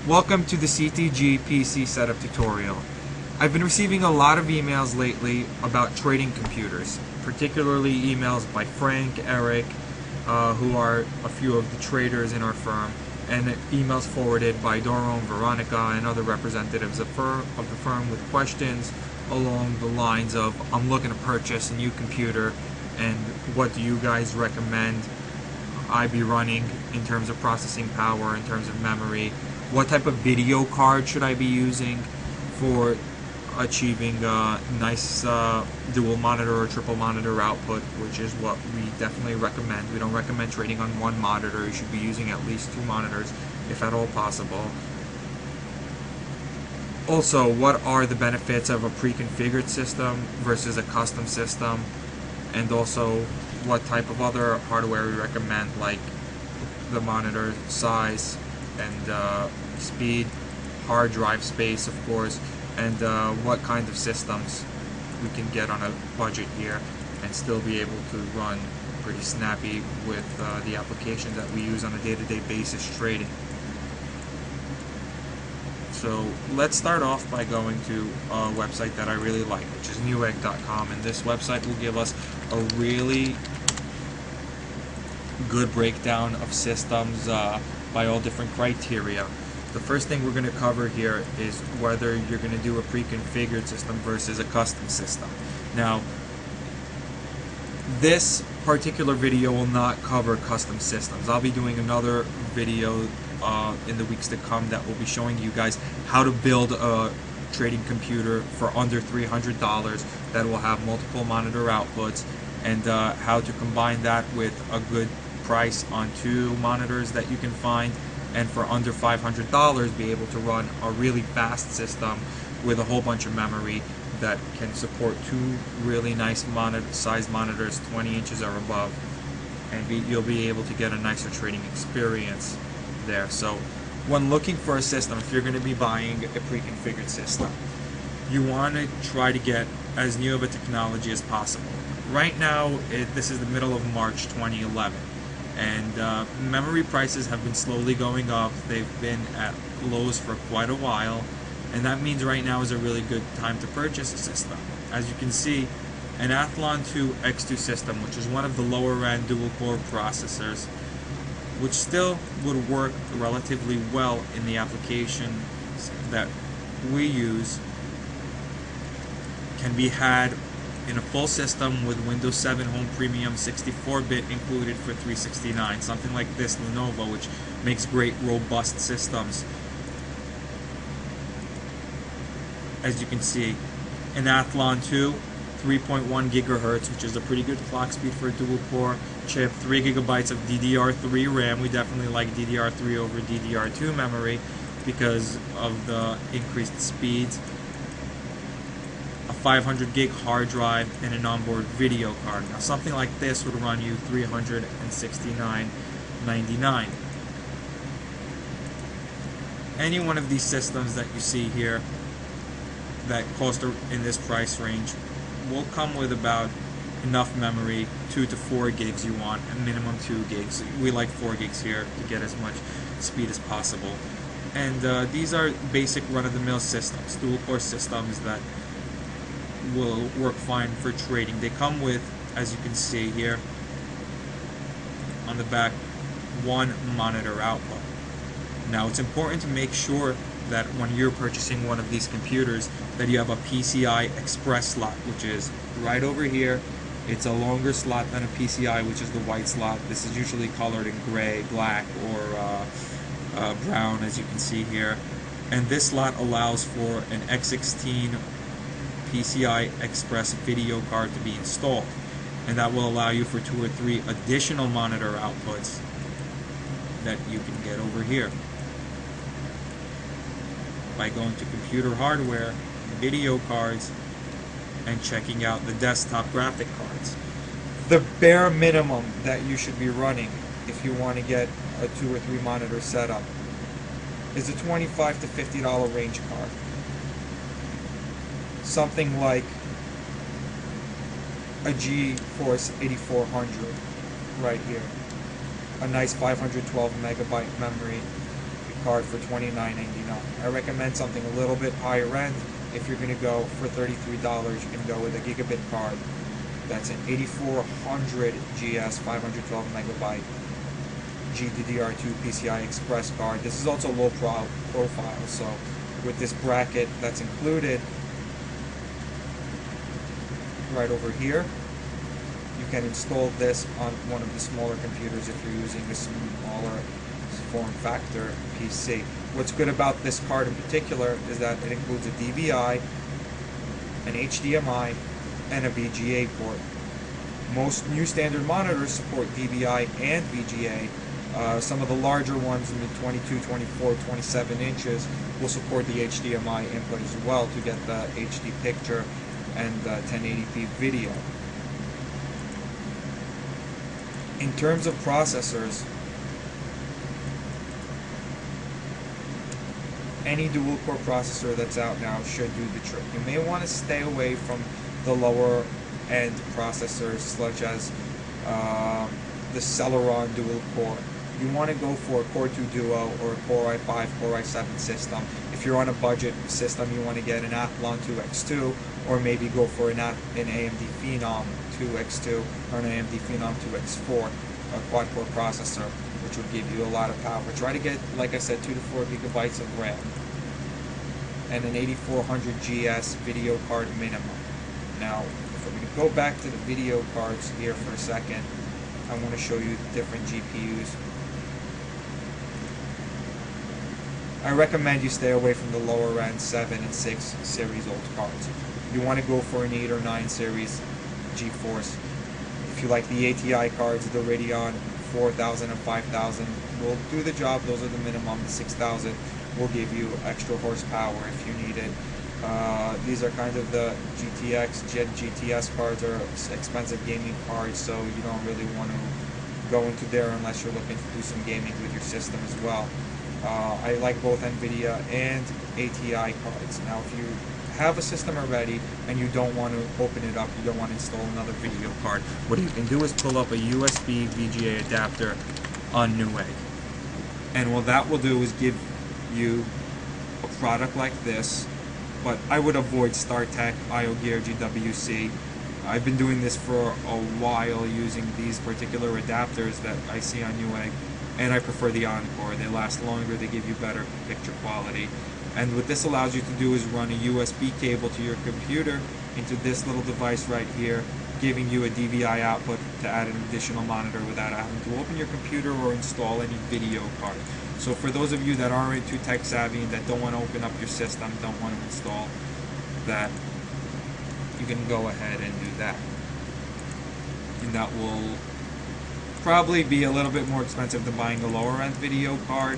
Welcome to the CTG PC setup tutorial. I've been receiving a lot of emails lately about trading computers, particularly emails by Frank, Eric, who are a few of the traders in our firm, and emails forwarded by Doro and Veronica and other representatives of the firm with questions along the lines of, I'm looking to purchase a new computer, and what do you guys recommend I be running in terms of processing power, in terms of memory? What type of video card should I be using for achieving nice dual monitor or triple monitor output, which is what we definitely recommend. We don't recommend trading on one monitor. You should be using at least two monitors if at all possible. Also, what are the benefits of a pre-configured system versus a custom system? And also, what type of other hardware we recommend, like the monitor size and speed, hard drive space, of course, and what kind of systems we can get on a budget here and still be able to run pretty snappy with the applications that we use on a day-to-day basis trading. So let's start off by going to a website that I really like, which is newegg.com, and this website will give us a really good breakdown of systems by all different criteria. The first thing we're going to cover here is whether you're going to do a pre-configured system versus a custom system. Now, this particular video will not cover custom systems. I'll be doing another video in the weeks to come that will be showing you guys how to build a trading computer for under $300 that will have multiple monitor outputs, and how to combine that with a good price on two monitors that you can find, and for under $500 be able to run a really fast system with a whole bunch of memory that can support two really nice size monitors, 20 inches or above, and you'll be able to get a nicer trading experience there. So when looking for a system, if you're going to be buying a pre-configured system, you want to try to get as new of a technology as possible. Right now, this is the middle of March 2011, and memory prices have been slowly going up. They've been at lows for quite a while, and that means right now is a really good time to purchase a system. As you can see, an Athlon 2 X2 system, which is one of the lower end dual core processors, which still would work relatively well in the applications that we use, can be had in a full system with Windows 7 Home Premium 64-bit included for $369. Something like this Lenovo, which makes great robust systems. As you can see, an Athlon 2, 3.1 gigahertz, which is a pretty good clock speed for a dual core chip, 3 gigabytes of DDR3 RAM. We definitely like DDR3 over DDR2 memory because of the increased speeds. A 500 gig hard drive and an onboard video card. Now something like this would run you $369.99. Any one of these systems that you see here that cost in this price range will come with about enough memory, 2 to 4 gigs you want, a minimum 2 gigs. We like 4 gigs here to get as much speed as possible. And these are basic run-of-the-mill systems, dual-core systems that will work fine for trading. They come with, as you can see here on the back, one monitor output. Now it's important to make sure that when you're purchasing one of these computers that you have a PCI Express slot, which is right over here. It's a longer slot than a PCI, which is the white slot. This is usually colored in gray, black, or brown, as you can see here. And this slot allows for an X16 PCI Express video card to be installed, and that will allow you for 2 or 3 additional monitor outputs that you can get over here by going to computer hardware, video cards, and checking out the desktop graphic cards. The bare minimum that you should be running if you want to get a 2 or 3 monitor setup is a $25 to $50 range card. Something like a GeForce 8400 right here. A nice 512 megabyte memory. card for $29.99. I recommend something a little bit higher end. If you're going to go for $33, you can go with a gigabit card. That's an 8400 GS 512 megabyte GDDR2 PCI Express card. This is also low profile, so with this bracket that's included right over here, you can install this on one of the smaller computers if you're using a smaller form factor PC. What's good about this card in particular is that it includes a DVI, an HDMI, and a VGA port. Most new standard monitors support DVI and VGA. Some of the larger ones in the 22, 24, 27 inches will support the HDMI input as well to get the HD picture and 1080p video. In terms of processors, any dual-core processor that's out now should do the trick. You may want to stay away from the lower-end processors such as the Celeron dual-core. You want to go for a Core 2 Duo or a Core i5, Core i7 system. If you're on a budget system, you want to get an Athlon 2X2, or maybe go for an AMD Phenom 2X2 or an AMD Phenom 2X4, a quad-core processor, which would give you a lot of power. Try to get, like I said, 2 to 4 gigabytes of RAM and an 8400 GS video card minimum. Now, if we're going to go back to the video cards here for a second, I want to show you the different GPUs. I recommend you stay away from the lower end 7 and 6 series old cards. You want to go for an 8 or 9 series GeForce. If you like the ATI cards, the Radeon 4000 and 5000 will do the job. Those are the minimum. The 6000 will give you extra horsepower if you need it. These are kind of the GTX, GTS cards are expensive gaming cards, so you don't really want to go into there unless you're looking to do some gaming with your system as well. I like both NVIDIA and ATI cards. Now, if you have a system already and you don't want to open it up, you don't want to install another video card, what you can do is pull up a USB VGA adapter on Newegg. And what that will do is give you a product like this, but I would avoid StarTech, IOGear, GWC. I've been doing this for a while using these particular adapters that I see on Newegg, and I prefer the Encore. They last longer, they give you better picture quality. And what this allows you to do is run a USB cable to your computer into this little device right here, giving you a DVI output to add an additional monitor without having to open your computer or install any video card. So for those of you that aren't too tech savvy and that don't want to open up your system, don't want to install that, you can go ahead and do that. And that will probably be a little bit more expensive than buying a lower end video card.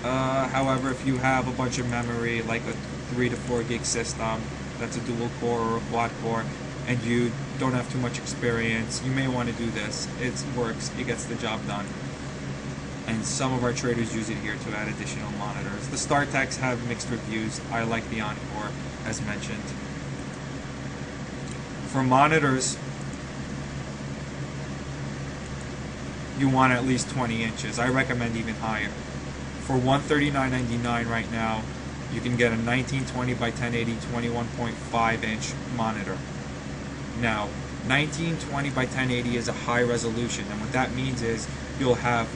However, if you have a bunch of memory, like a 3 to 4 gig system that's a dual core or a quad core, and you don't have too much experience, you may want to do this. It works, it gets the job done. And some of our traders use it here to add additional monitors. The StarTechs have mixed reviews. I like the Encore, as mentioned. For monitors, you want at least 20 inches. I recommend even higher. For $139.99 right now, you can get a 1920 by 1080 21.5 inch monitor. Now, 1920 by 1080 is a high resolution, and what that means is you'll have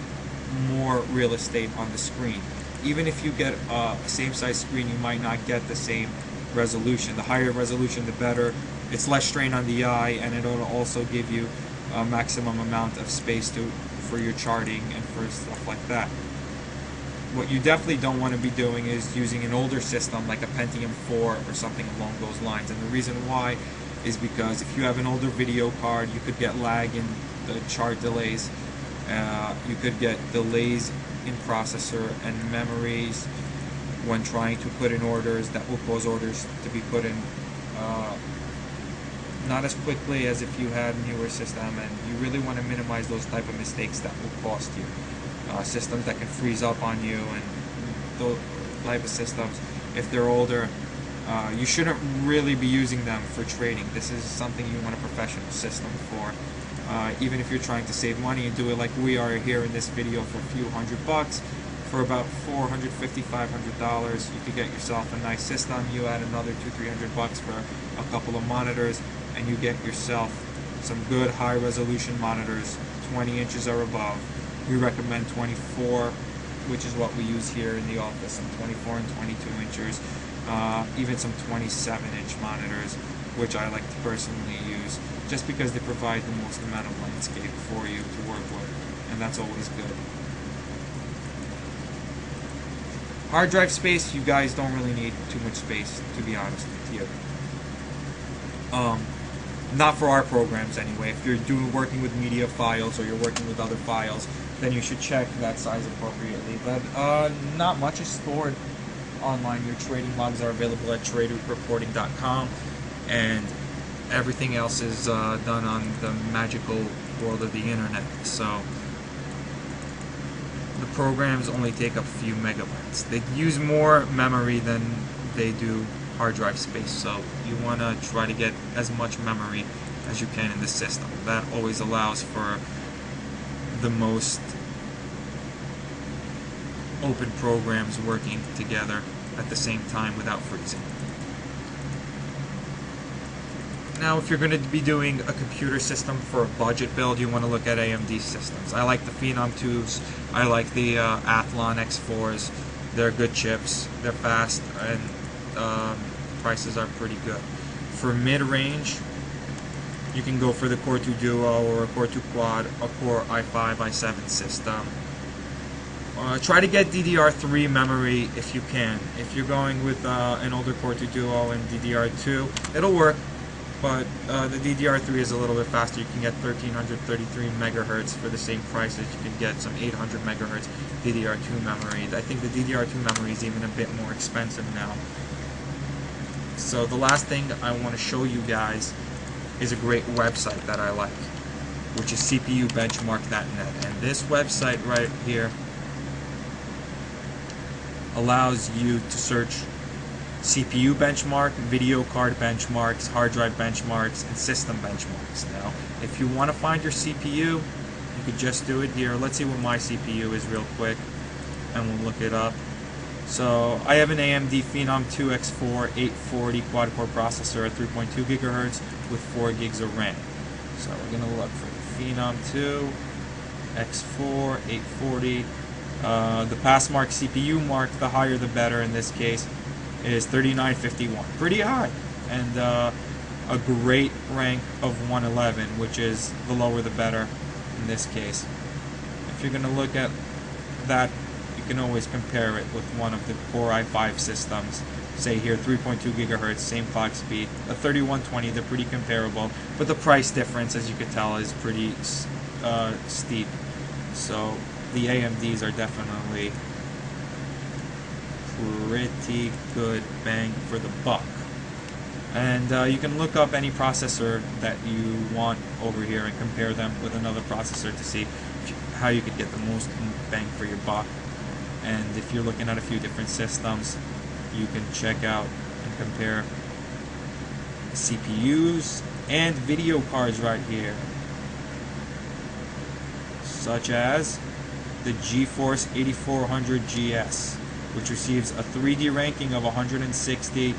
more real estate on the screen. Even if you get a same size screen, you might not get the same resolution. The higher resolution, the better. It's less strain on the eye, and it'll also give you a maximum amount of space for your charting and for stuff like that. What you definitely don't want to be doing is using an older system like a Pentium 4 or something along those lines. And the reason why is because if you have an older video card, you could get lag in the chart delays. You could get delays in processor and memories when trying to put in orders that will cause orders to be put in not as quickly as if you had a newer system, and you really want to minimize those type of mistakes that will cost you. Systems that can freeze up on you and those type of systems, if they're older, you shouldn't really be using them for trading. This is something you want a professional system for. Even if you're trying to save money and do it like we are here in this video for a few $100, for about $450, $500. You could get yourself a nice system. You add another $200-300 for a couple of monitors, and you get yourself some good high-resolution monitors, 20 inches or above. We recommend 24, which is what we use here in the office. Some 24 and 22 inches, even some 27-inch monitors, which I like to personally use, just because they provide the most amount of landscape for you to work with, and that's always good. Hard drive space, you guys don't really need too much space, to be honest with you. Not for our programs anyway. If you're working with media files or you're working with other files, then you should check that size appropriately. But not much is stored online. Your trading logs are available at tradereporting.com, and everything else is done on the magical world of the internet. So the programs only take up a few megabytes. They use more memory than they do hard drive space, so you want to try to get as much memory as you can in the system. That always allows for the most open programs working together at the same time without freezing. Now, if you're going to be doing a computer system for a budget build, you want to look at AMD systems. I like the Phenom 2s, I like the Athlon X4s. They're good chips, they're fast, and prices are pretty good. For mid-range, you can go for the Core 2 Duo or a Core 2 Quad, a Core i5, i7 system. Try to get DDR3 memory if you can. If you're going with an older Core 2 Duo and DDR2, it'll work, but the DDR3 is a little bit faster. You can get 1333 megahertz for the same price as you can get some 800 megahertz DDR2 memory. I think the DDR2 memory is even a bit more expensive now. So the last thing I want to show you guys is a great website that I like, which is cpubenchmark.net. And this website right here allows you to search CPU benchmark, video card benchmarks, hard drive benchmarks, and system benchmarks. Now, if you want to find your CPU, you could just do it here. Let's see what my CPU is real quick, and we'll look it up. So I have an AMD Phenom 2 X4 840 quad-core processor at 3.2 gigahertz with 4 gigs of RAM. So we're going to look for the Phenom 2 X4 840. The pass mark CPU mark, the higher the better in this case, is 3951. Pretty high, and a great rank of 111, which is the lower the better in this case. If you're going to look at that, you can always compare it with one of the Core i5 systems. Say here 3.2 gigahertz, same clock speed, a 3120. They're pretty comparable, but the price difference, as you can tell, is pretty steep. So the AMDs are definitely pretty good bang for the buck. And you can look up any processor that you want over here and compare them with another processor to see how you could get the most bang for your buck. And if you're looking at a few different systems, you can check out and compare CPUs and video cards right here, such as the GeForce 8400 GS, which receives a 3D ranking of 160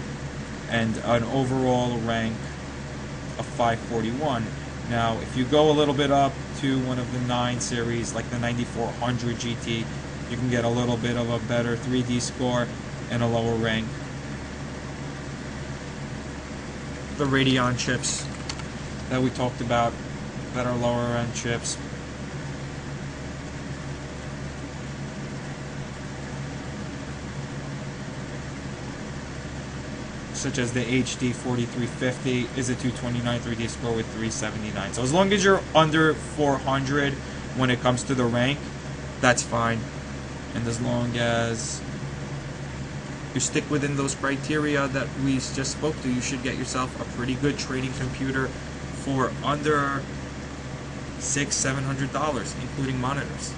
and an overall rank of 541. Now, if you go a little bit up to one of the 9 series, like the 9400 GT, you can get a little bit of a better 3D score and a lower rank. The Radeon chips that we talked about that are lower end chips. Such as the HD 4350 is a 229 3D score with 379. So as long as you're under 400 when it comes to the rank, that's fine. And as long as you stick within those criteria that we just spoke to, you should get yourself a pretty good trading computer for under $600-700, including monitors.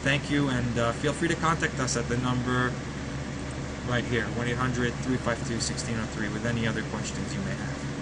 Thank you, and feel free to contact us at the number right here, 1-800-352-1603, with any other questions you may have.